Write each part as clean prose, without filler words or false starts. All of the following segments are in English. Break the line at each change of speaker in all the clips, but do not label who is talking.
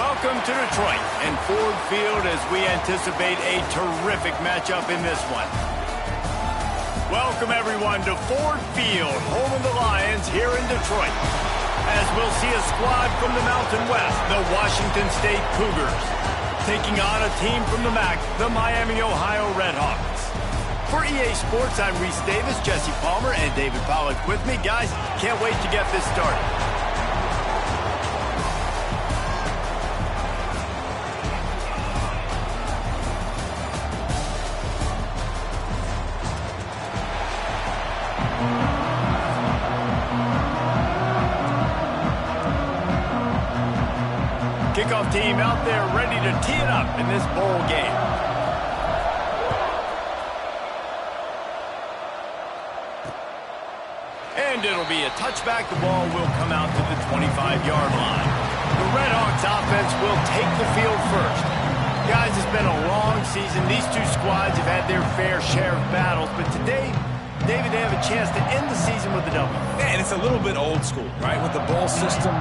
Welcome to Detroit and Ford Field as we anticipate a terrific matchup in this one. Welcome everyone to Ford Field, home of the Lions here in Detroit. As we'll see a squad from the Mountain West, the Washington State Cougars, taking on a team from the MAC, the Miami, Ohio Redhawks. For EA Sports, I'm Reese Davis, Jesse Palmer, and David Pollack with me. Guys, can't wait to get this started. Kickoff team out there ready to tee it up in this bowl game. And it'll be a touchback. The ball will come out to the 25-yard line. The Redhawks offense will take the field first. Guys, it's been a long season. These two squads have had their fair share of battles, but today, David, they have a chance to end the season with a W.
And it's a little bit old school, right? With the bowl system,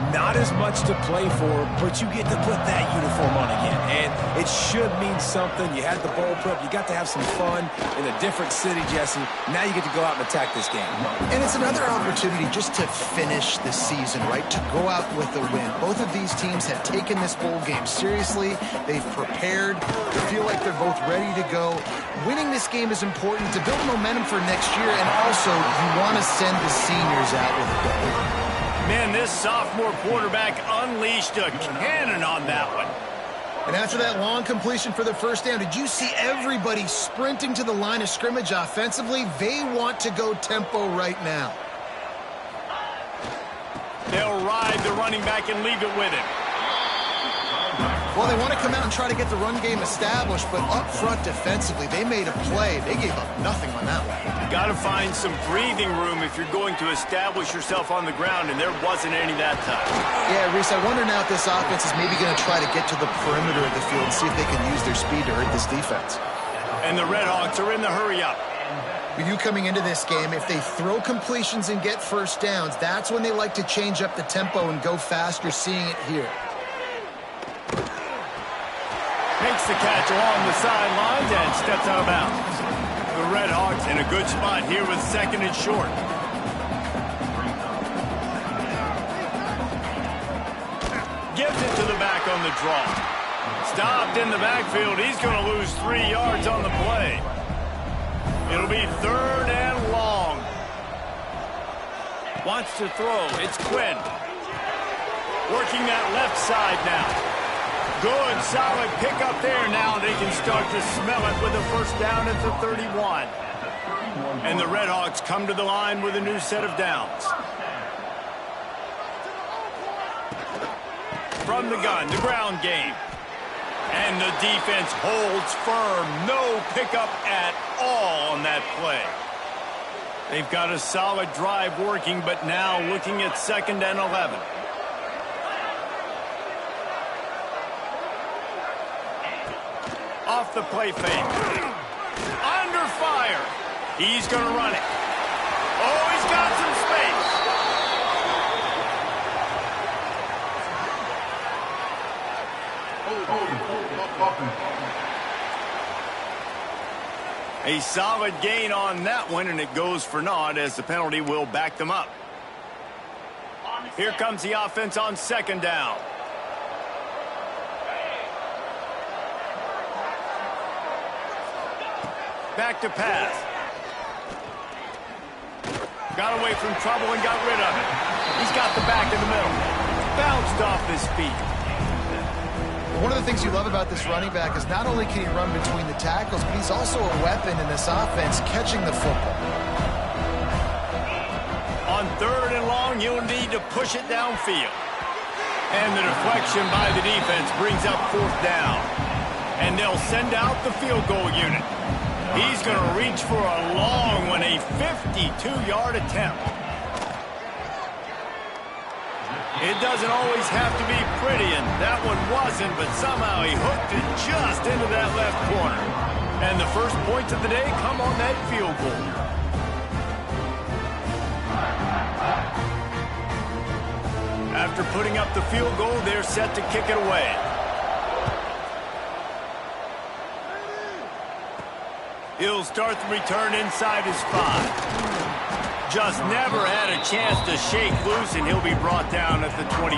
not as much to play for, but you get to put that uniform on again. And it should mean something. You had the bowl prep. You got to have some fun in a different city, Jesse. Now you get to go out and attack this game.
And it's another opportunity just to finish the season, right? To go out with a win. Both of these teams have taken this bowl game seriously. They've prepared. They feel like they're both ready to go. Winning this game is important to build momentum for next year, and also you want to send the seniors out with a goal.
Man, this sophomore quarterback unleashed a cannon on that one.
And after that long completion for the first down, did you see everybody sprinting to the line of scrimmage offensively? They want to go tempo right now.
They'll ride the running back and leave it with him.
Well, they want to come out and try to get the run game established, but up front defensively, they made a play. They gave up nothing on that one.
Got to find some breathing room if you're going to establish yourself on the ground, and there wasn't any that time.
Yeah, Reese, I wonder now if this offense is maybe going to try to get to the perimeter of the field and see if they can use their speed to hurt this defense.
And the Redhawks are in the hurry-up.
With you coming into this game, if they throw completions and get first downs, that's when they like to change up the tempo and go fast. You're seeing it here.
Makes the catch along the sidelines and steps out of bounds. The Redhawks in a good spot here with second and short. Gives it to the back on the draw. Stopped in the backfield. He's going to lose 3 yards on the play. It'll be third and long. Wants to throw. It's Quinn. Working that left side now. Good, solid pickup there. Now they can start to smell it with a first down at the 31. And the Redhawks come to the line with a new set of downs. From the gun, the ground game. And the defense holds firm. No pickup at all on that play. They've got a solid drive working, but now looking at second and 11. Off the play fake. Under fire. He's going to run it. Oh, he's got some space. A solid gain on that one, and it goes for naught as the penalty will back them up. Here comes the offense on second down. Back to pass. Got away from trouble and got rid of it. He's got the back in the middle. Bounced off his feet.
One of the things you love about this running back is not only can he run between the tackles, but he's also a weapon in this offense catching the football.
On third and long, you'll need to push it downfield. And the deflection by the defense brings up fourth down. And they'll send out the field goal unit. He's going to reach for a long one, a 52-yard attempt. It doesn't always have to be pretty, and that one wasn't, but somehow he hooked it just into that left corner. And the first points of the day come on that field goal. After putting up the field goal, they're set to kick it away. He'll start the return inside his 5. Just never had a chance to shake loose, and he'll be brought down at the 24.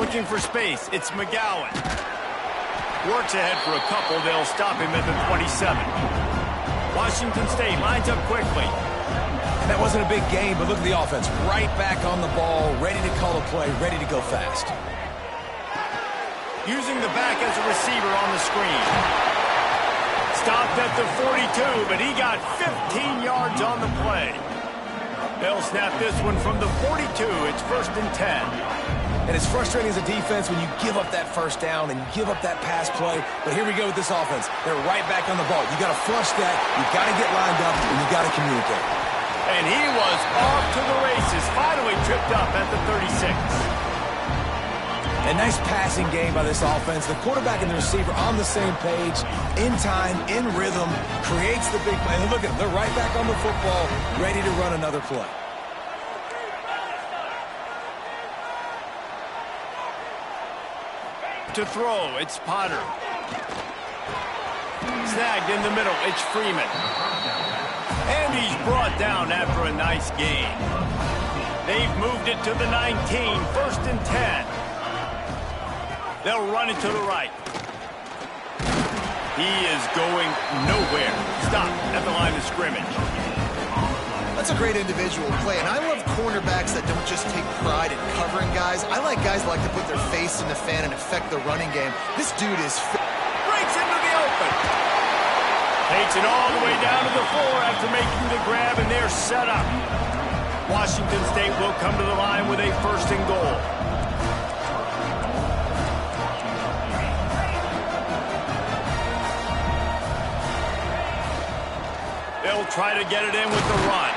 Looking for space, it's McGowan. Works ahead for a couple, they'll stop him at the 27. Washington State lines up quickly.
And that wasn't a big game, but look at the offense. Right back on the ball, ready to call a play, ready to go fast.
Using the back as a receiver on the screen. Stopped at the 42, but he got 15 yards on the play. They'll snap this one from the 42. It's 1st and 10.
And it's frustrating as a defense when you give up that first down and you give up that pass play. But here we go with this offense. They're right back on the ball. You got to flush that. You got to get lined up, and you got to communicate.
And he was off to the races. Finally tripped up at the 36.
A nice passing game by this offense. The quarterback and the receiver on the same page, in time, in rhythm, creates the big play. And look at them. They're right back on the football, ready to run another play.
To throw, it's Potter. Snagged in the middle, it's Freeman. And he's brought down after a nice gain. They've moved it to the 19, 1st and 10. They'll run it to the right. He is going nowhere. Stop at the line of scrimmage.
That's a great individual play, and I love cornerbacks that don't just take pride in covering guys. I like guys that like to put their face in the fan and affect the running game. This dude is...
Breaks into the open. Takes it all the way down to the floor after making the grab, and they're set up. Washington State will come to the line with a 1st and goal. They'll try to get it in with the run.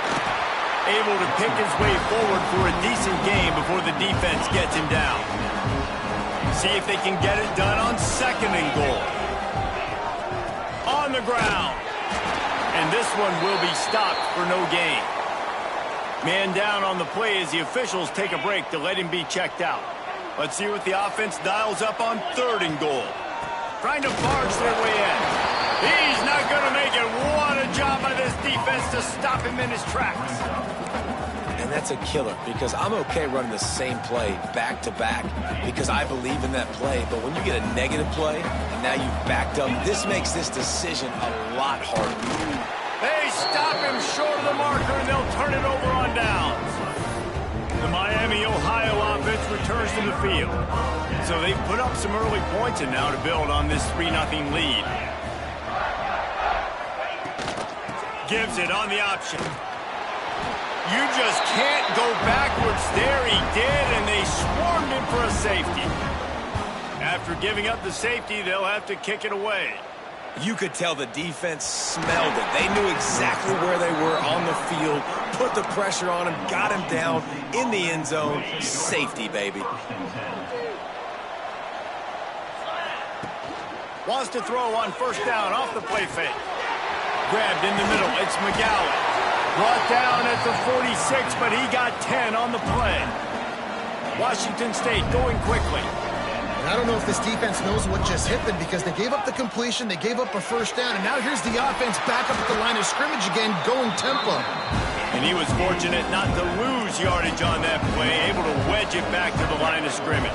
Able to pick his way forward for a decent game before the defense gets him down. See if they can get it done on 2nd and goal. On the ground. And this one will be stopped for no gain. Man down on the play as the officials take a break to let him be checked out. Let's see what the offense dials up on 3rd and goal. Trying to barge their way in. He's not going to make it. What a job by this defense to stop him in his tracks.
And that's a killer, because I'm okay running the same play back-to-back because I believe in that play. But when you get a negative play and now you've backed up, this makes this decision a lot harder.
They stop him short of the marker, and they'll turn it over on downs. The Miami, Ohio offense returns to the field. So they've put up some early points and now to build on this 3-0 lead. Gives it on the option. You just can't go backwards there. He did, and they swarmed him for a safety. After giving up the safety, they'll have to kick it away.
You could tell the defense smelled it. They knew exactly where they were on the field, put the pressure on him, got him down in the end zone. Safety, baby.
Wants to throw on 1st down off the play fake. Grabbed in the middle, it's McGowan. Brought down at the 46, but he got 10 on the play. Washington State going quickly.
And I don't know if this defense knows what just hit them, because they gave up the completion, they gave up a 1st down, and now here's the offense back up at the line of scrimmage again, going tempo.
And he was fortunate not to lose yardage on that play, able to wedge it back to the line of scrimmage.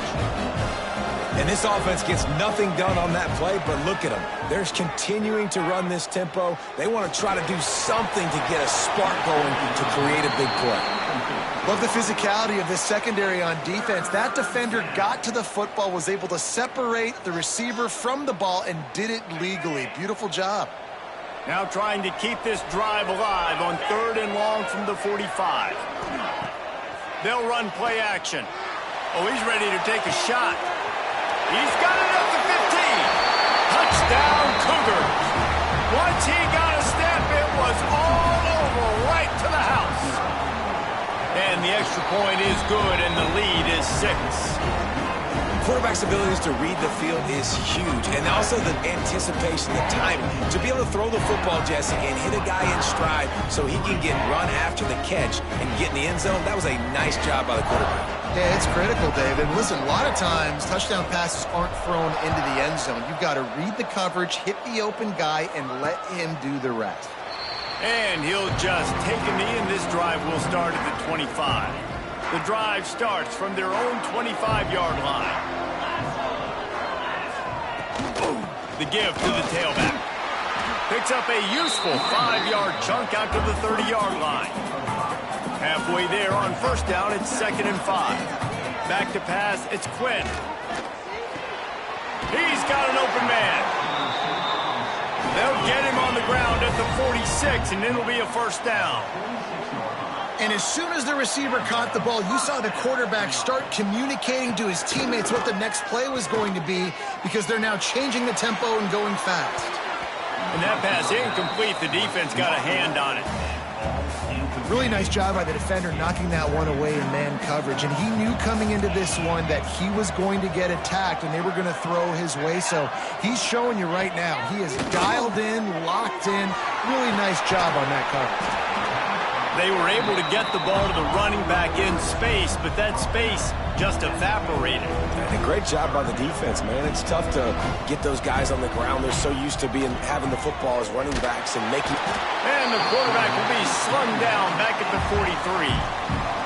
And this offense gets nothing done on that play, but look at them. They're continuing to run this tempo. They want to try to do something to get a spark going to create a big play.
Love the physicality of this secondary on defense. That defender got to the football, was able to separate the receiver from the ball, and did it legally. Beautiful job.
Now trying to keep this drive alive on 3rd and long from the 45. They'll run play action. Oh, he's ready to take a shot. He's got it at the 15. Touchdown, Cougars. Once he got a step, it was all over, right to the house. And the extra point is good, and the lead is 6.
Quarterback's abilities to read the field is huge, and also the anticipation, the timing. To be able to throw the football, Jesse, and hit a guy in stride so he can get run after the catch and get in the end zone, that was a nice job by the quarterback.
Yeah, it's critical, David. Listen, a lot of times touchdown passes aren't thrown into the end zone. You've got to read the coverage, hit the open guy, and let him do the rest.
And he'll just take a knee, and this drive will start at the 25. The drive starts from their own 25-yard line. Boom. The give to the tailback. Picks up a useful 5-yard chunk out to the 30-yard line. Halfway there on first down, it's 2nd and 5. Back to pass, it's Quinn. He's got an open man. They'll get him on the ground at the 46, and it'll be a first down.
And as soon as the receiver caught the ball, you saw the quarterback start communicating to his teammates what the next play was going to be, because they're now changing the tempo and going fast.
And that pass incomplete. The defense got a hand on it.
Really nice job by the defender knocking that one away in man coverage. And he knew coming into this one that he was going to get attacked and they were going to throw his way. So he's showing you right now. He is dialed in, locked in. Really nice job on that coverage.
They were able to get the ball to the running back in space, but that space just evaporated.
And a great job by the defense, man. It's tough to get those guys on the ground. They're so used to having the football as running backs and making...
And the quarterback will be slung down back at the 43.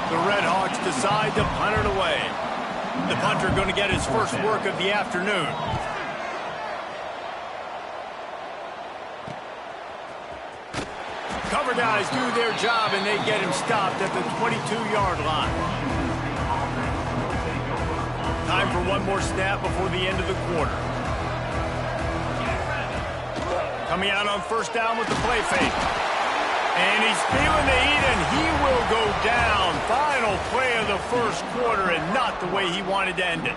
The Red Hawks decide to punt it away. The punter going to get his first work of the afternoon. Cover guys do their job, and they get him stopped at the 22-yard line. Time for one more snap before the end of the quarter. Coming out on first down with the play fake. And he's feeling the heat, and he will go down. Final play of the first quarter, and not the way he wanted to end it.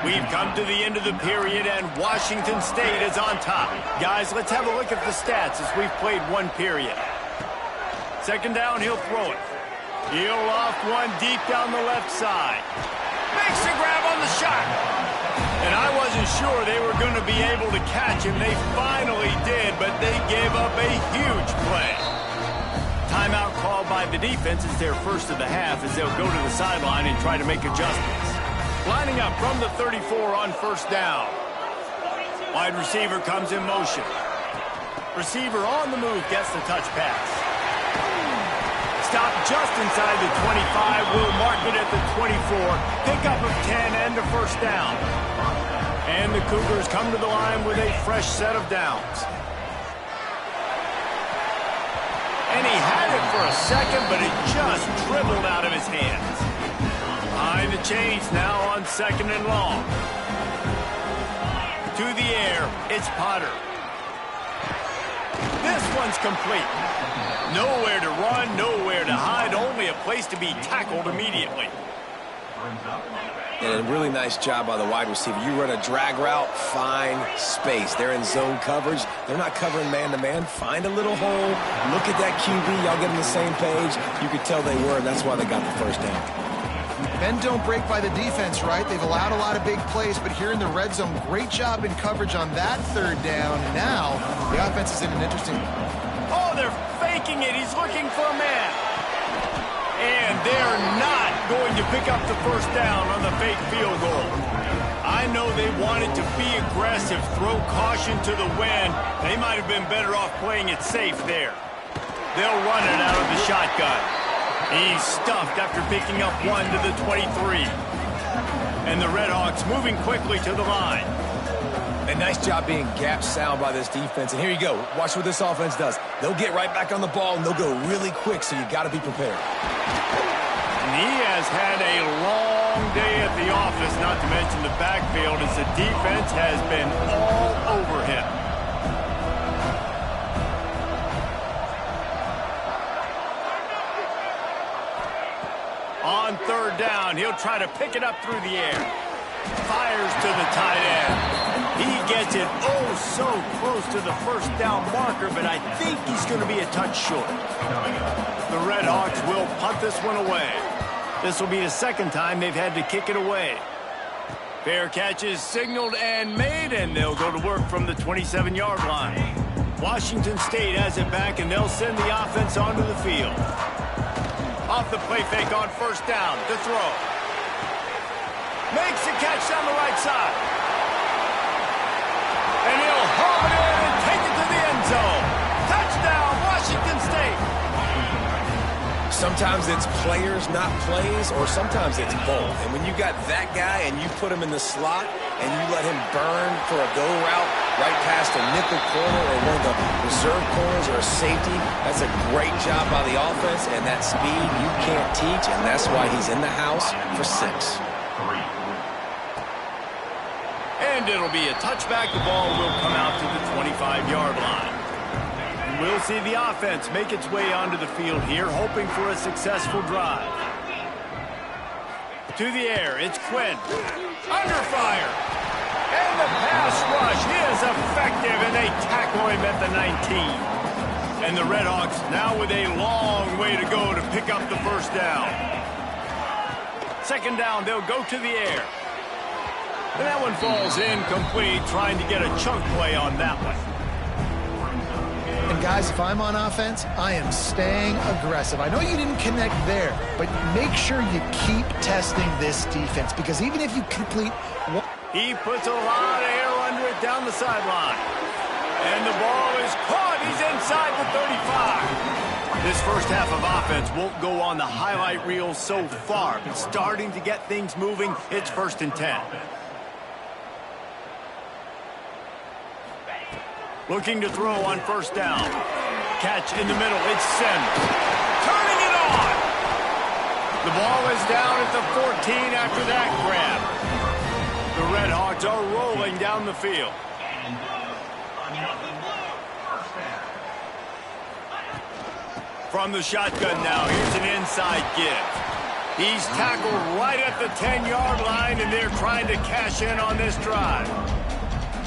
We've come to the end of the period, and Washington State is on top. Guys, let's have a look at the stats as we've played one period. Second down, he'll throw it. He'll off one deep down the left side. Makes the grab on the shot. And I wasn't sure they were going to be able to catch him. They finally did, but they gave up a huge play. Timeout called by the defense is their first of the half as they'll go to the sideline and try to make adjustments. Lining up from the 34 on first down. Wide receiver comes in motion. Receiver on the move gets the touch pass. Stop just inside the 25. Will mark it at the 24. Pickup of 10 and a first down. And the Cougars come to the line with a fresh set of downs. And he had it for a second, but it just dribbled out of his hands. Behind the chains now on 2nd and long. To the air, it's Potter. This one's complete. Nowhere to run, nowhere to hide, only a place to be tackled immediately.
And a really nice job by the wide receiver. You run a drag route, find space. They're in zone coverage. They're not covering man-to-man. Find a little hole. Look at that QB. Y'all get on the same page. You could tell they were, and that's why they got the first down.
Men don't break by the defense, right? They've allowed a lot of big plays, but here in the red zone, great job in coverage on that third down. Now, the offense is in an interesting...
Oh, they're faking it. He's looking for a man. And they're not going to pick up the first down on the fake field goal. I know they wanted to be aggressive, throw caution to the wind. They might have been better off playing it safe there. They'll run it out of the shotgun. He's stuffed after picking up one to the 23. And the Red Hawks moving quickly to the line.
A nice job being gap sound by this defense. And here you go. Watch what this offense does. They'll get right back on the ball, and they'll go really quick, so you got to be prepared.
And he has had a long day at the office, not to mention the backfield, as the defense has been all over him. On third down, he'll try to pick it up through the air. Fires to the tight end. He gets it oh so close to the first down marker, but I think he's going to be a touch short. The Red Hawks will punt this one away. This will be the second time they've had to kick it away. Fair catch is signaled and made, and they'll go to work from the 27-yard line. Washington State has it back, and they'll send the offense onto the field. Off the play fake on first down to throw. Makes a catch down the right side. And he'll haul it in and take it to the end zone. Touchdown, Washington State.
Sometimes it's players, not plays, or sometimes it's both. And when you got that guy and you put him in the slot and you let him burn for a go route right past a nickel corner or one of the reserve corners or a safety, that's a great job by the offense, and that speed you can't teach, and that's why he's in the house for 6.
And it'll be a touchback. The ball will come out to the 25-yard line. We'll see the offense make its way onto the field here, hoping for a successful drive. To the air, it's Quinn. Under fire. And the pass rush is effective, and they tackle him at the 19. And the Redhawks now with a long way to go to pick up the first down. Second down, they'll go to the air. And that one falls incomplete, trying to get a chunk play on that one.
And guys, if I'm on offense, I am staying aggressive. I know you didn't connect there, but make sure you keep testing this defense, because even if you complete one...
He puts a lot of air under it down the sideline. And the ball is caught. He's inside the 35. This first half of offense won't go on the highlight reel so far, but starting to get things moving. It's 1st and 10. Looking to throw on first down. Catch in the middle. It's Sims. Turning it on. The ball is down at the 14 after that grab. The Redhawks are rolling down the field. From the shotgun now, here's an inside give. He's tackled right at the 10-yard line, and they're trying to cash in on this drive.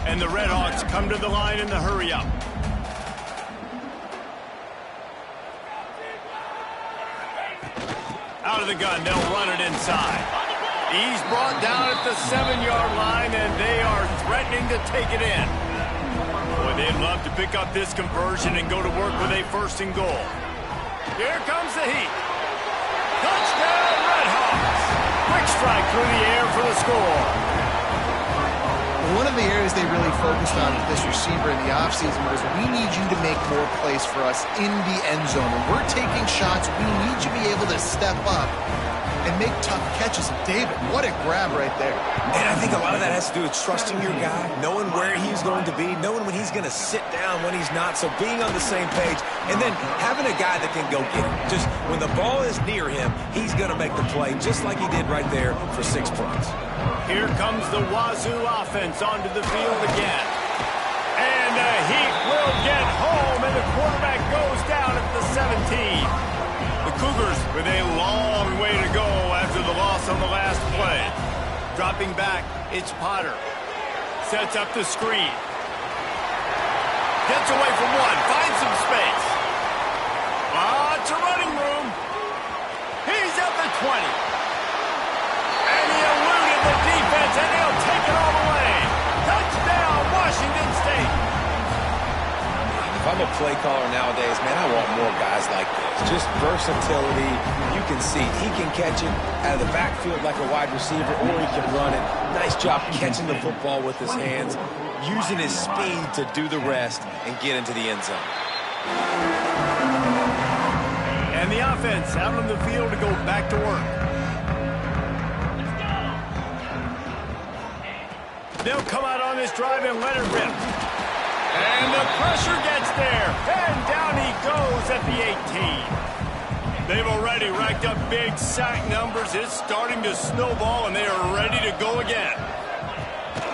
And the Redhawks come to the line in the hurry-up. Out of the gun, they'll run it inside. He's brought down at the 7-yard line, and they are threatening to take it in. Boy, they'd love to pick up this conversion and go to work with a 1st and goal. Here comes the heat. Touchdown, Redhawks. Quick strike through the air for the score.
One of the areas they really focused on with this receiver in the offseason was, we need you to make more plays for us in the end zone. When we're taking shots, we need you to be able to step up and make tough catches. And David, what a grab right there.
And I think a lot of that has to do with trusting your guy, knowing where he's going to be, knowing when he's going to sit down, when he's not. So being on the same page, and then having a guy that can go get it. Just when the ball is near him, he's going to make the play, just like he did right there for 6 points.
Here comes the Wazoo offense onto the field again. And the Heat will get home, and the quarterback goes down at the 17. The Cougars with a long way to go after the loss on the last play. Dropping back, it's Potter. Sets up the screen. Gets away from one, finds some space. Lots of running room. He's at the 20. And he eluded the defense, and he'll take it all the way. Touchdown, Washington State.
If I'm a play caller nowadays, man, I want more guys like this. Just versatility. You can see he can catch it out of the backfield like a wide receiver, or he can run it. Nice job catching the football with his hands, using his speed to do the rest and get into the end zone.
And the offense out on the field to go back to work. They'll come out on this drive and let it rip. And the pressure gets there. And down he goes at the 18. They've already racked up big sack numbers. It's starting to snowball, and they are ready to go again.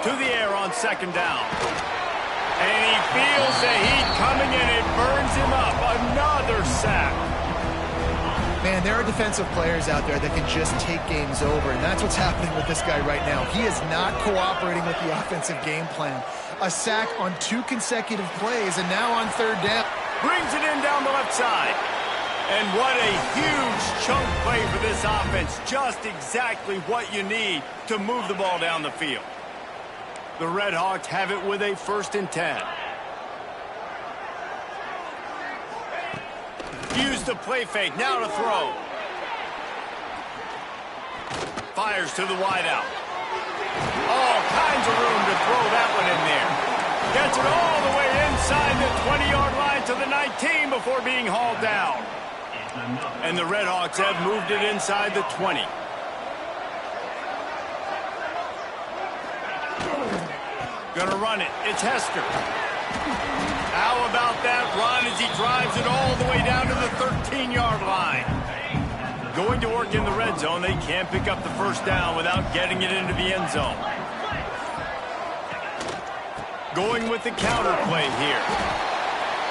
To the air on second down. And he feels the heat coming, and it burns him up. Another sack.
Man, there are defensive players out there that can just take games over, and that's what's happening with this guy right now. He is not cooperating with the offensive game plan. A sack on 2 consecutive plays, and now on third down.
Brings it in down the left side. And what a huge chunk play for this offense. Just exactly what you need to move the ball down the field. The Red Hawks have it with a 1st and 10. Use the play fake. Now to throw. Fires to the wideout. All kinds of room to throw that one in there. Gets it all the way inside the 20-yard line to the 19 before being hauled down. And the Red Hawks have moved it inside the 20. Gonna run it. It's Hester. How about that run as he drives it all the way down to the 13-yard line? Going to work in the red zone, they can't pick up the 1st down without getting it into the end zone. Going with the counter play here.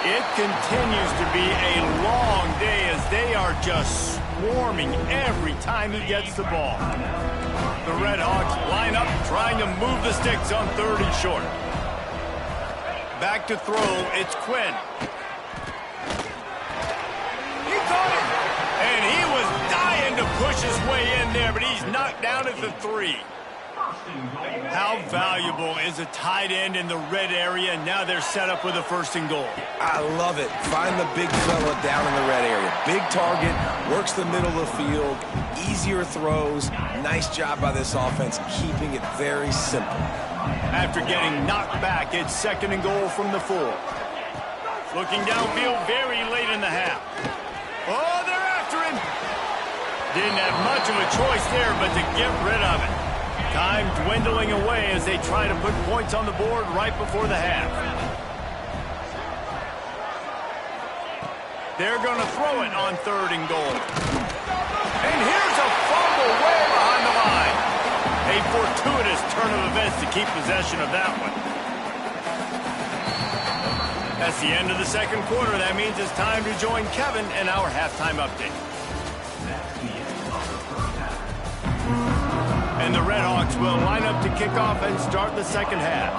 It continues to be a long day as they are just swarming every time he gets the ball. The Red Hawks line up trying to move the sticks on 3rd and short. Back to throw, it's Quinn. He caught it! And he was dying to push his way in there, but he's knocked down at the 3. How valuable is a tight end in the red area, and now they're set up with a 1st and goal.
I love it. Find the big fella down in the red area. Big target, works the middle of the field, easier throws. Nice job by this offense, keeping it very simple.
After getting knocked back, it's 2nd and goal from the 4. Looking downfield very late in the half. Oh, they're after him. Didn't have much of a choice there but to get rid of it. Time dwindling away as they try to put points on the board right before the half. They're going to throw it on 3rd and goal. And here's a fumble way behind the line. A fortuitous turn of events to keep possession of that one. That's the end of the 2nd quarter. That means it's time to join Kevin in our halftime update. And the Red Hawks will line up to kick off and start the 2nd half.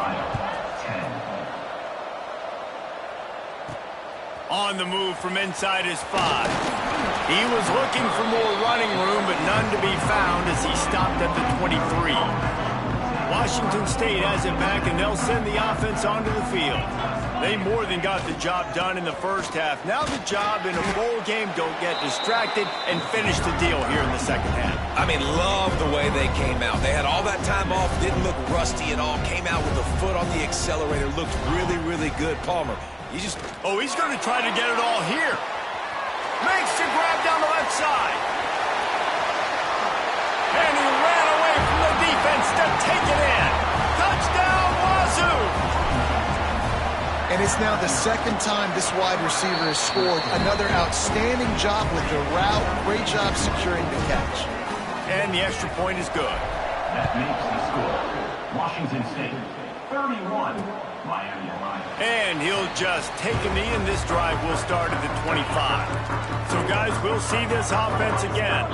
On the move from inside his 5. He was looking for more running room, but none to be found as he stopped at the 23. Washington State has it back, and they'll send the offense onto the field. They more than got the job done in the 1st half. Now the job in a bowl game, don't get distracted and finish the deal here in the 2nd half.
I mean, love the way they came out. They had all that time off, didn't look rusty at all, came out with a foot on the accelerator, looked really, really good. Palmer, you just...
Oh, he's going to try to get it all here. Makes the grab down the left side. And he ran away from the defense to take it in. Touchdown, Wazoo!
And it's now the 2nd time this wide receiver has scored. Another outstanding job with the route. Great job securing the catch.
And the extra point is good.
That makes the score. Washington State, 31, Miami Lions.
And he'll just take a knee, and this drive will start at the 25. So, guys, we'll see this offense again.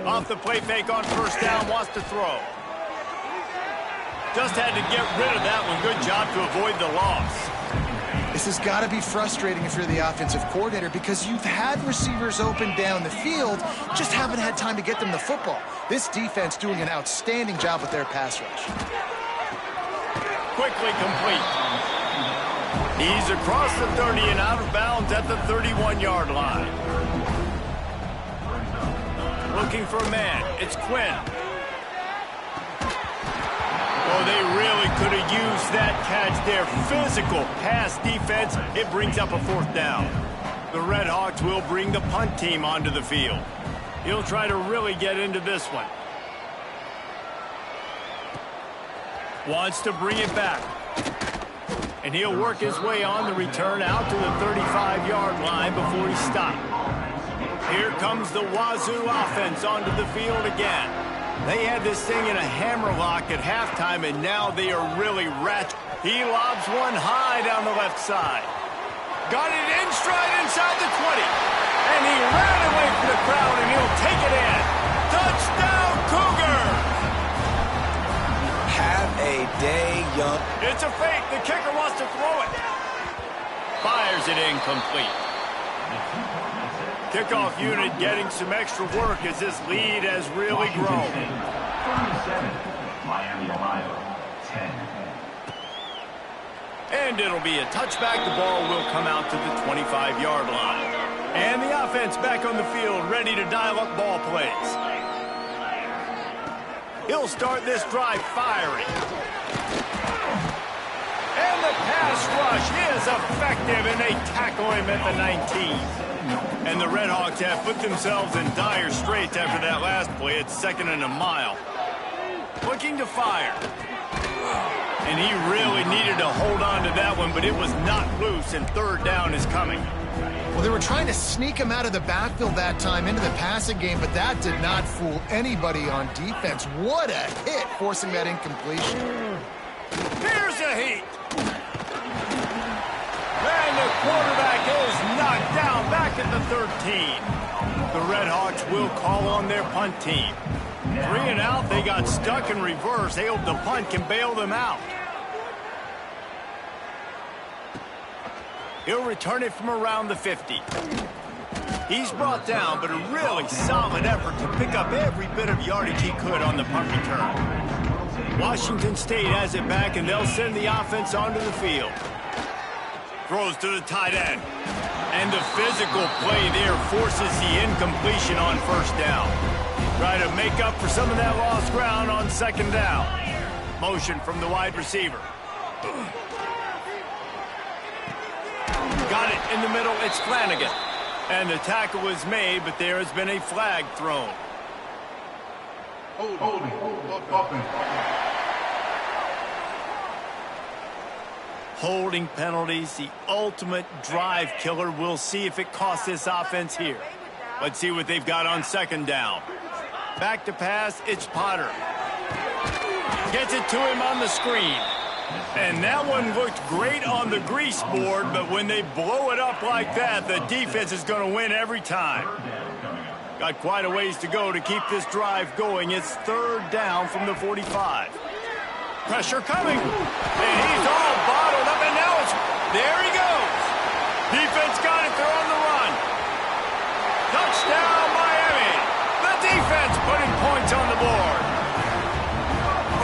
Off the play fake on 1st down, wants to throw. Just had to get rid of that one. Good job to avoid the loss.
This has got to be frustrating if you're the offensive coordinator because you've had receivers open down the field, just haven't had time to get them the football. This defense doing an outstanding job with their pass rush.
Quickly complete. He's across the 30 and out of bounds at the 31-yard line. Looking for a man. It's Quinn. Oh, they really could have used that catch there. Physical pass defense. It brings up a 4th down. The Red Hawks will bring the punt team onto the field. He'll try to really get into this one. Wants to bring it back. And he'll work his way on the return out to the 35-yard line before he stopped. Here comes the Wazoo offense onto the field again. They had this thing in a hammerlock at halftime, and now they are really ratchet. He lobs one high down the left side. Got it in stride inside the 20. And he ran away from the crowd, and he'll take it in. Touchdown, Cougar!
Have a day, young.
It's a fake. The kicker wants to throw it. fires it incomplete. Kickoff unit getting some extra work as this lead has really grown.
37, Miami, Ohio, 10.
And it'll be a touchback. The ball will come out to the 25-yard line. And the offense back on the field, ready to dial up ball plays. He'll start this drive firing. And the pass rush is effective, and they tackle him at the 19. And the Redhawks have put themselves in dire straits after that last play. It's 2nd and a mile. Looking to fire. And he really needed to hold on to that one, but it was not loose, and 3rd down is coming.
Well, they were trying to sneak him out of the backfield that time into the passing game, but that did not fool anybody on defense. What a hit, forcing that incompletion.
Here's a heat. And the quarterback is knocked down back at the 13. The Redhawks will call on their punt team. 3 and out, they got stuck in reverse. They hope the punt can bail them out. He'll return it from around the 50. He's brought down, but a really solid effort to pick up every bit of yardage he could on the punt return. Washington State has it back, and they'll send the offense onto the field. Throws to the tight end. And the physical play there forces the incompletion on 1st down. Try to make up for some of that lost ground on 2nd down. Motion from the wide receiver. Got it in the middle. It's Flanagan. And the tackle was made, but there has been a flag thrown. Holding penalties, the ultimate drive killer. We'll see if it costs this offense here. Let's see what they've got on 2nd down. Back to pass, it's Potter. Gets it to him on the screen. And that one looked great on the grease board, but when they blow it up like that, the defense is going to win every time. Got quite a ways to go to keep this drive going. It's 3rd down from the 45. Pressure coming. And he's all bottled up, and now it's... There he goes. Defense got it. They're on the run. Touchdown, Miami. The defense putting points on the board.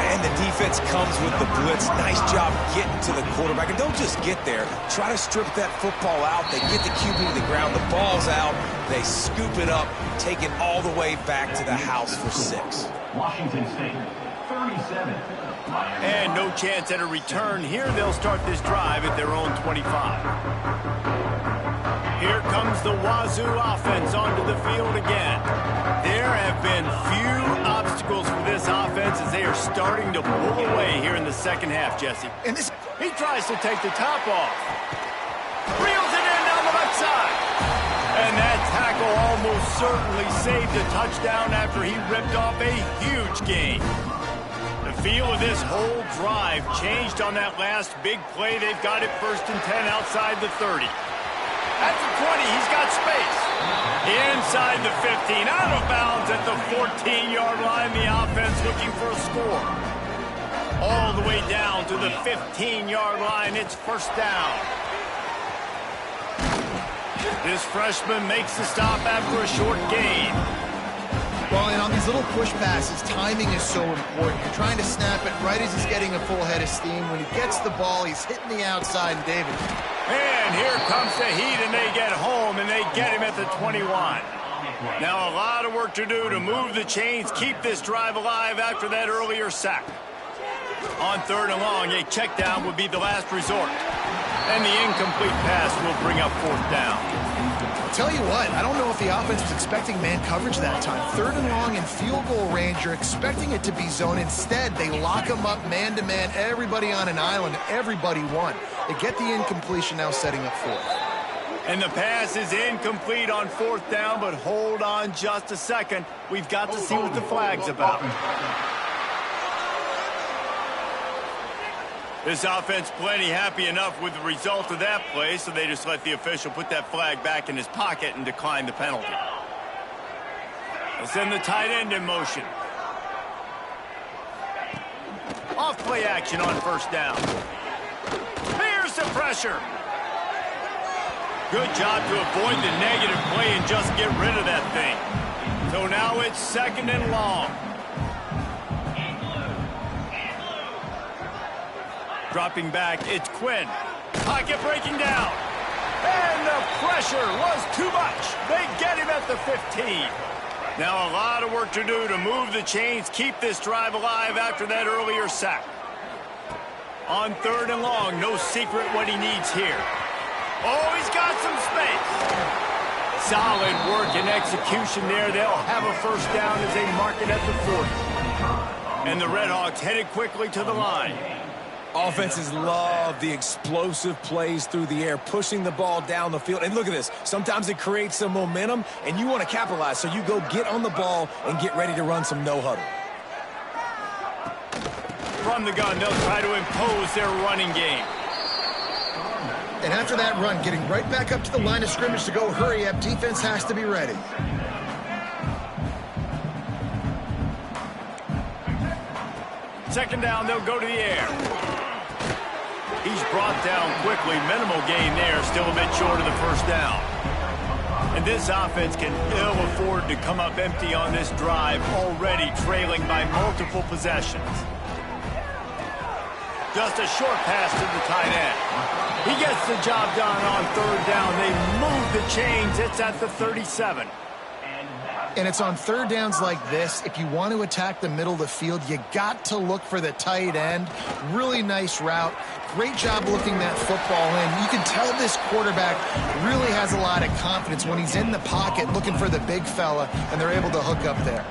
And the defense comes with the blitz. Nice job getting to the quarterback. And don't just get there. Try to strip that football out. They get the QB to the ground. The ball's out. They scoop it up, take it all the way back to the house for 6.
Washington State, 37.
And no chance at a return here. They'll start this drive at their own 25. Here comes the Wazoo offense onto the field again. There have been few obstacles for this offense as they are starting to pull away here in the 2nd half, Jesse.
And
He tries to take the top off. Reels it in down the left side. And that tackle almost certainly saved a touchdown after he ripped off a huge gain. The feel of this whole drive changed on that last big play. They've got it 1st and 10 outside the 30. At the 20, he's got space. Inside the 15, out of bounds at the 14-yard line. The offense looking for a score. All the way down to the 15-yard line. It's 1st down. This freshman makes the stop after a short gain.
Well, and on these little push passes, timing is so important. You're trying to snap it right as he's getting a full head of steam. When he gets the ball, he's hitting the outside, and David.
And here comes the heat, and they get home, and they get him at the 21. Now a lot of work to do to move the chains, keep this drive alive after that earlier sack. On 3rd and long, a check down would be the last resort. And the incomplete pass will bring up 4th down.
I'll tell you what, I don't know if the offense was expecting man coverage that time. 3rd and long in field goal range, you're expecting it to be zone. Instead, they lock him up man-to-man, everybody on an island, everybody won. They get the incompletion, now setting up 4th.
And the pass is incomplete on 4th down, but hold on just a second. We've got to see what the flag's about. This offense plenty happy enough with the result of that play, so they just let the official put that flag back in his pocket and decline the penalty. They'll send the tight end in motion. Off play action on 1st down. Here's the pressure. Good job to avoid the negative play and just get rid of that thing. So now it's 2nd and long. Dropping back, it's Quinn. Pocket breaking down. And the pressure was too much. They get him at the 15. Now a lot of work to do to move the chains, keep this drive alive after that earlier sack. On 3rd and long, no secret what he needs here. Oh, he's got some space. Solid work and execution there. They'll have a first down as they mark it at the 40. And the Redhawks headed quickly to the line.
Offenses love the explosive plays through the air, pushing the ball down the field. And look at this. Sometimes it creates some momentum, and you want to capitalize. So you go get on the ball and get ready to run some no-huddle.
From the gun, they'll try to impose their running game.
And after that run, getting right back up to the line of scrimmage to go hurry up, defense has to be ready.
Second down, they'll go to the air. He's brought down quickly. Minimal gain there, still a bit short of the first down. And this offense can ill afford to come up empty on this drive, already trailing by multiple possessions. Just a short pass to the tight end. He gets the job done on 3rd down. They move the chains. It's at the 37.
And it's on 3rd downs like this. If you want to attack the middle of the field, you got to look for the tight end. Really nice route. Great job looking that football in. You can tell this quarterback really has a lot of confidence when he's in the pocket looking for the big fella, and they're able to hook up there.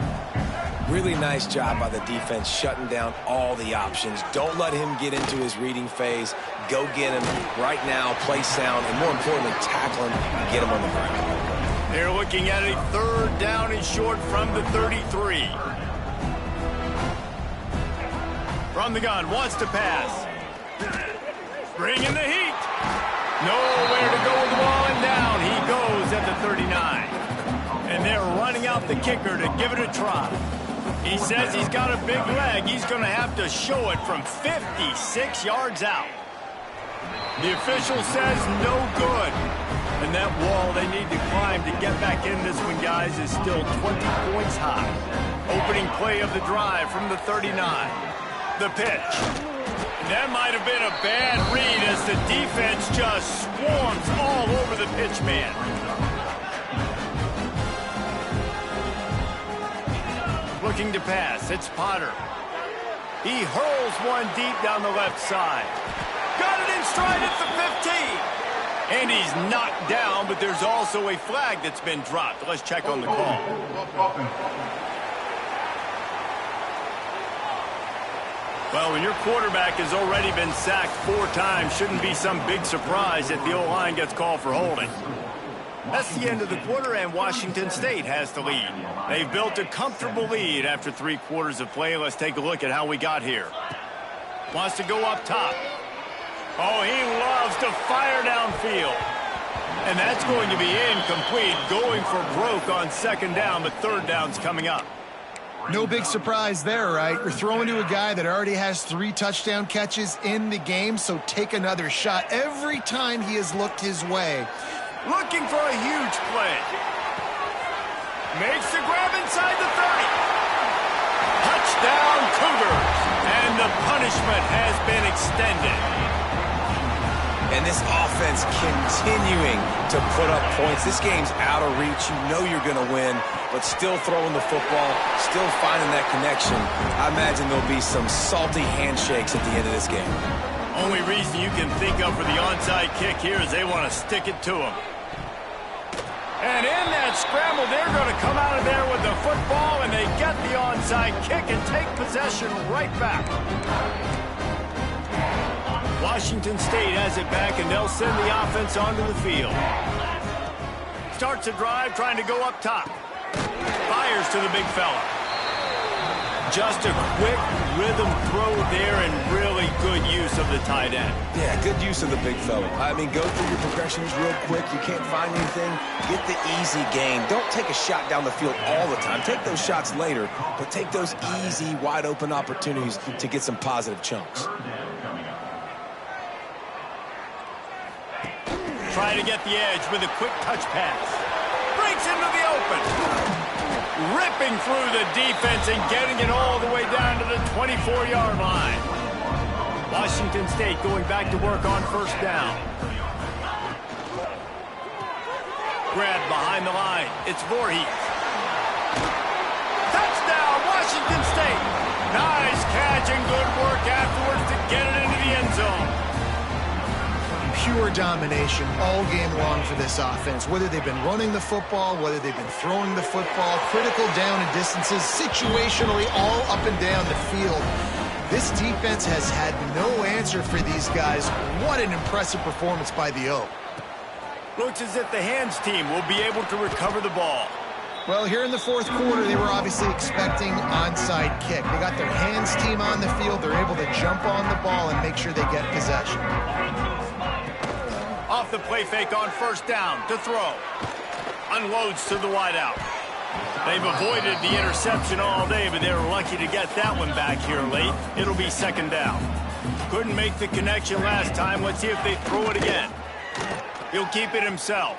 Really nice job by the defense shutting down all the options. Don't let him get into his reading phase. Go get him right now, play sound, and more importantly, tackle him and get him on the ground.
They're looking at a 3rd down and short from the 33. From the gun, wants to pass. Bringing the heat. Nowhere to go with the ball, and down he goes at the 39. And they're running out the kicker to give it a try. He says he's got a big leg. He's going to have to show it from 56 yards out. The official says no good. And that wall they need to climb to get back in this one, guys, is still 20 points high. Opening play of the drive from the 39. The pitch. And that might have been a bad read as the defense just swarms all over the pitch man. Looking to pass. It's Potter. He hurls one deep down the left side. Got it in stride at the 15. And he's knocked down, but there's also a flag that's been dropped. Let's check on the call. Well, when your quarterback has already been sacked 4 times, shouldn't be some big surprise if the O-line gets called for holding. That's the end of the quarter, and Washington State has the lead. They've built a comfortable lead after 3 quarters of play. Let's take a look at how we got here. Wants to go up top. Oh, he loves to fire downfield. And that's going to be incomplete, going for broke on 2nd down, but 3rd down's coming up.
No big surprise there, right? You're throwing to a guy that already has 3 touchdown catches in the game, so take another shot every time he has looked his way.
Looking for a huge play. Makes the grab inside the 30. Touchdown, Cougars. And the punishment has been extended.
And this offense continuing to put up points. This game's out of reach. You know you're going to win, but still throwing the football, still finding that connection. I imagine there'll be some salty handshakes at the end of this game.
Only reason you can think of for the onside kick here is they want to stick it to him. And in that scramble, they're going to come out of there with the football, and they get the onside kick and take possession right back. Washington State has it back, and they'll send the offense onto the field. Starts a drive trying to go up top. Fires to the big fella. Just a quick rhythm throw there and really good use of the tight end.
Yeah, good use of the big fella. I mean, go through your progressions real quick. You can't find anything. Get the easy gain. Don't take a shot down the field all the time. Take those shots later, but take those easy, wide-open opportunities to get some positive chunks.
try to get the edge with a quick touch pass. Breaks into the open. Ripping through the defense and getting it all the way down to the 24-yard line. Washington State going back to work on first down. Grab behind the line. It's Voorhees. Touchdown, Washington State. Nice catch and good work afterwards to get it into the end zone.
Pure domination all game long for this offense. Whether they've been running the football, whether they've been throwing the football, critical down and distances, situationally all up and down the field. This defense has had no answer for these guys. What an impressive performance by the O.
Looks as if the hands team will be able to recover the ball.
Well, here in the fourth quarter, they were obviously expecting onside kick. They got their hands team on the field. They're able to jump on the ball and make sure they get possession.
Off the play fake on first down to throw. Unloads to the wideout. They've avoided the interception all day, but they were lucky to get that one back here late. It'll be second down. Couldn't make the connection last time. Let's see if they throw it again. He'll keep it himself.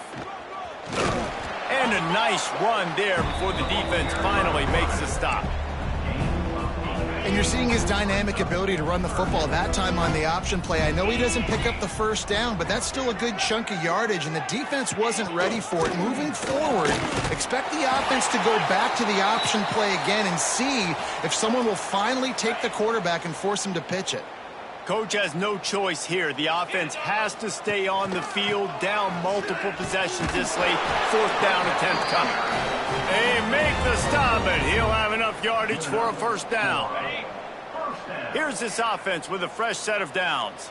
And a nice run there before the defense finally makes the stop.
And you're seeing his dynamic ability to run the football, that time on the option play. I know he doesn't pick up the first down, but that's still a good chunk of yardage, and the defense wasn't ready for it. Moving forward, expect the offense to go back to the option play again and see if someone will finally take the quarterback and force him to pitch it.
Coach has no choice here. The offense has to stay on the field, down multiple possessions this late. Fourth down attempt coming. They make the stop, and he'll have enough yardage for a first down. Here's this offense with a fresh set of downs.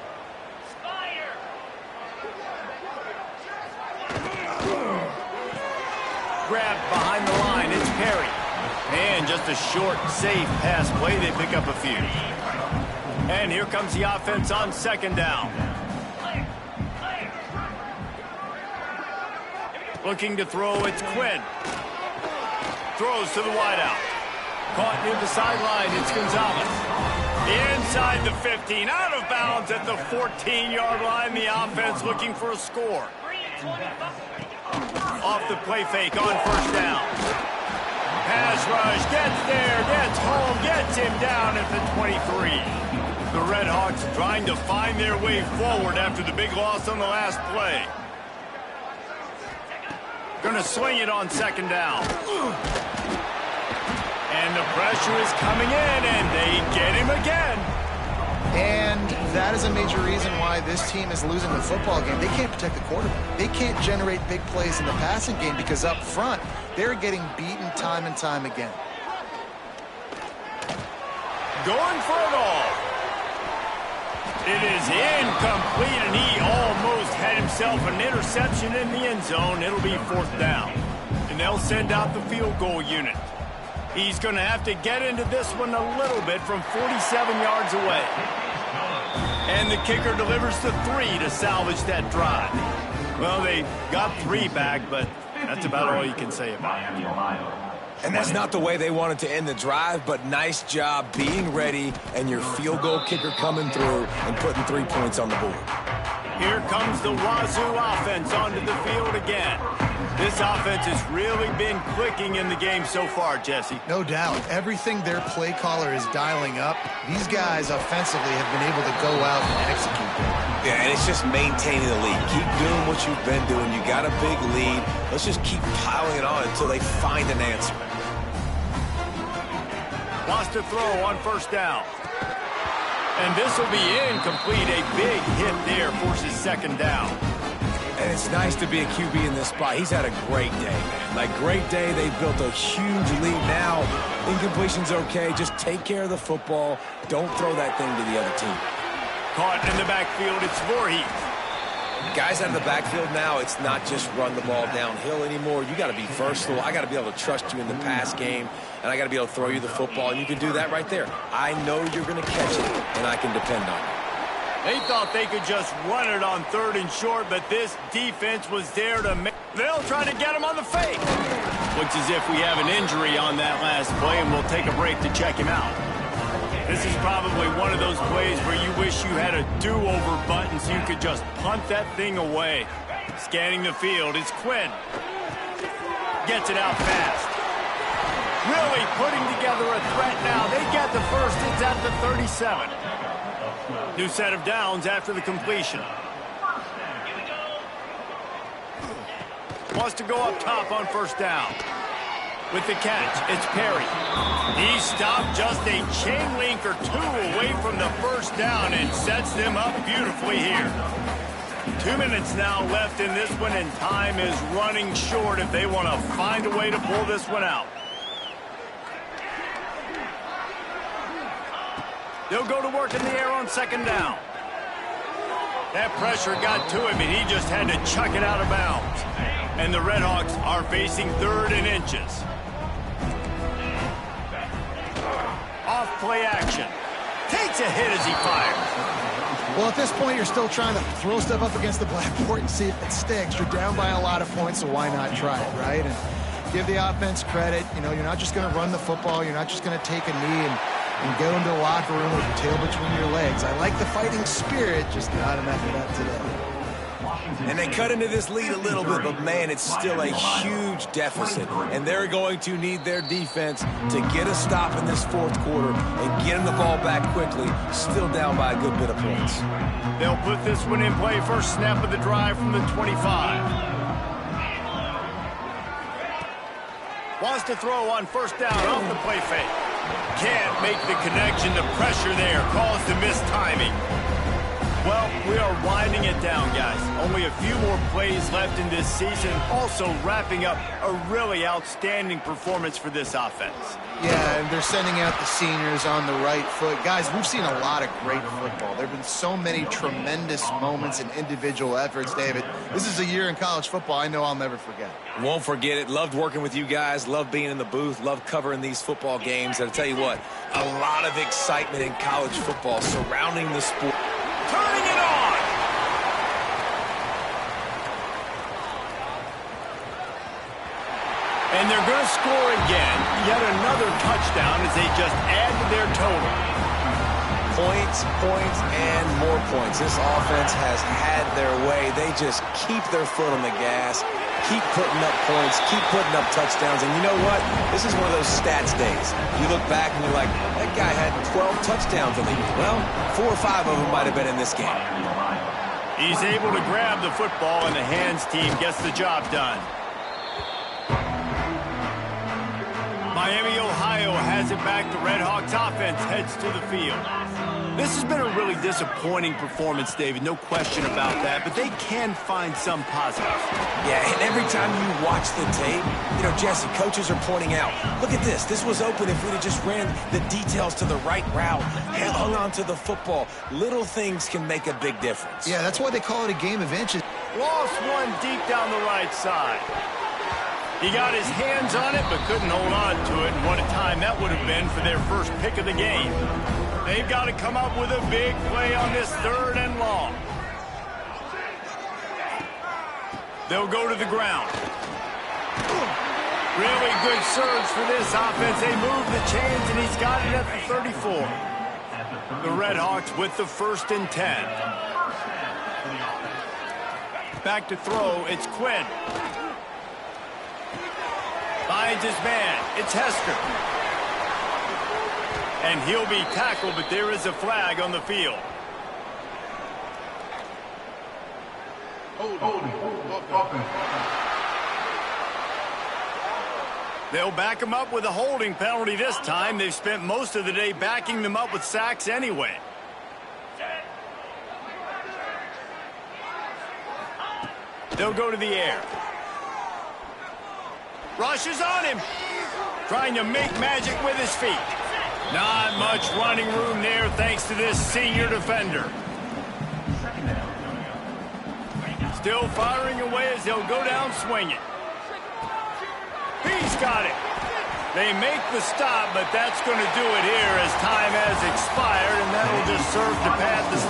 Grabbed behind the line, it's Perry. And just a short, safe pass play. They pick up a few. And here comes the offense on second down. Looking to throw, it's Quinn. Throws to the wideout. Caught near the sideline, it's Gonzalez. Inside the 15, out of bounds at the 14-yard line. The offense looking for a score. Off the play fake on first down. Pass rush, gets there, gets home, gets him down at the 23. The Red Hawks trying to find their way forward after the big loss on the last play. Gonna swing it on second down. And the pressure is coming in, and they get him again.
And that is a major reason why this team is losing the football game. They can't protect the quarterback. They can't generate big plays in the passing game because up front, they're getting beaten time and time again.
Going for it all. It is incomplete, and he almost had himself an interception in the end zone. It'll be fourth down. And they'll send out the field goal unit. He's going to have to get into this one a little bit from 47 yards away. And the kicker delivers the 3 to salvage that drive. Well, they got 3 back, but that's about all you can say about it.
And that's not the way they wanted to end the drive, but nice job being ready and your field goal kicker coming through and putting 3 points on the board.
Here comes the Wazoo offense onto the field again. This offense has really been clicking in the game so far, Jesse.
No doubt. Everything their play caller is dialing up, these guys offensively have been able to go out and execute them.
Yeah, and it's just maintaining the lead. Keep doing what you've been doing. You got a big lead. Let's just keep piling it on until they find an answer.
Lost to throw on first down. And this will be incomplete. A big hit there forces second down.
And it's nice to be a QB in this spot. He's had a great day, man. Like, great day. They built a huge lead. Now, incompletion's okay. Just take care of the football. Don't throw that thing to the other team.
Caught in the backfield, it's Voorhees.
Guys out of the backfield now, it's not just run the ball downhill anymore. You got to be versatile. I got to be able to trust you in the pass game, and I got to be able to throw you the football, and you can do that right there. I know you're going to catch it, and I can depend on it.
They thought they could just run it on third and short, but this defense was there to make. They'll try to get him on the fake. Looks as if we have an injury on that last play, and we'll take a break to check him out. This is probably one of those plays where you wish you had a do-over button so you could just punt that thing away. Scanning the field, it's Quinn. Gets it out fast. Really putting together a threat now. They get the first. It's at the 37. New set of downs after the completion. Wants to go up top on first down. With the catch, it's Perry. He stopped just a chain link or two away from the first down and sets them up beautifully here. 2 minutes now left in this one, and time is running short if they want to find a way to pull this one out. They'll go to work in the air on second down. That pressure got to him, and he just had to chuck it out of bounds. And the Redhawks are facing 3rd and inches. Off play action. Takes a hit as he fires.
Well, at this point, you're still trying to throw stuff up against the blackboard and see if it sticks. You're down by a lot of points, so why not try it, right? And give the offense credit. You know, you're not just going to run the football. You're not just going to take a knee and go into the locker room with your tail between your legs. I like the fighting spirit, just not enough of that today.
And they cut into this lead a little bit, but, man, it's still a huge deficit. And they're going to need their defense to get a stop in this fourth quarter and get them the ball back quickly, still down by a good bit of points.
They'll put this one in play. First snap of the drive from the 25. Wants to throw on first down off the play fake. Can't make the connection. The pressure there caused the mistiming. Well, we are winding it down, guys. Only a few more plays left in this season. Also wrapping up a really outstanding performance for this offense.
Yeah, and they're sending out the seniors on the right foot. Guys, we've seen a lot of great football. There have been so many tremendous moments and individual efforts, David. This is a year in college football I know I'll never forget.
Won't forget it. Loved working with you guys. Loved being in the booth. Loved covering these football games. And I'll tell you what, a lot of excitement in college football surrounding the sport.
Turning it on! And they're going to score again. Yet another touchdown as they just add to their total.
Points, points, and more points. This offense has had their way. They just keep their foot on the gas, keep putting up points, keep putting up touchdowns. And you know what? This is one of those stats days. You look back and you're like, that guy had 12 touchdowns in the year. Well, 4 or 5 of them might have been in this game.
He's able to grab the football, and the hands team gets the job done. Miami, Ohio has it back. The Redhawks offense heads to the field. This has been a really disappointing performance, David. No question about that, but they can find some positives.
Yeah, and every time you watch the tape, you know, Jesse, coaches are pointing out, look at this. This was open if we'd have just ran the details to the right route, hung on to the football. Little things can make a big difference.
Yeah, that's why they call it a game of inches.
Lost one deep down the right side. He got his hands on it, but couldn't hold on to it. And what a time that would have been for their first pick of the game. They've got to come up with a big play on this 3rd and long. They'll go to the ground. Really good surge for this offense. They move the chains, and he's got it at the 34. The Redhawks with the 1st and 10. Back to throw. It's Quinn. Finds his man. It's Hester. And he'll be tackled, but there is a flag on the field. They'll back him up with a holding penalty this time. They've spent most of the day backing them up with sacks anyway. They'll go to the air. Rushes on him. Trying to make magic with his feet. Not much running room there thanks to this senior defender. Still firing away as he'll go down swinging. He's got it. They make the stop, but that's going to do it here as time has expired, and that'll just serve to pad the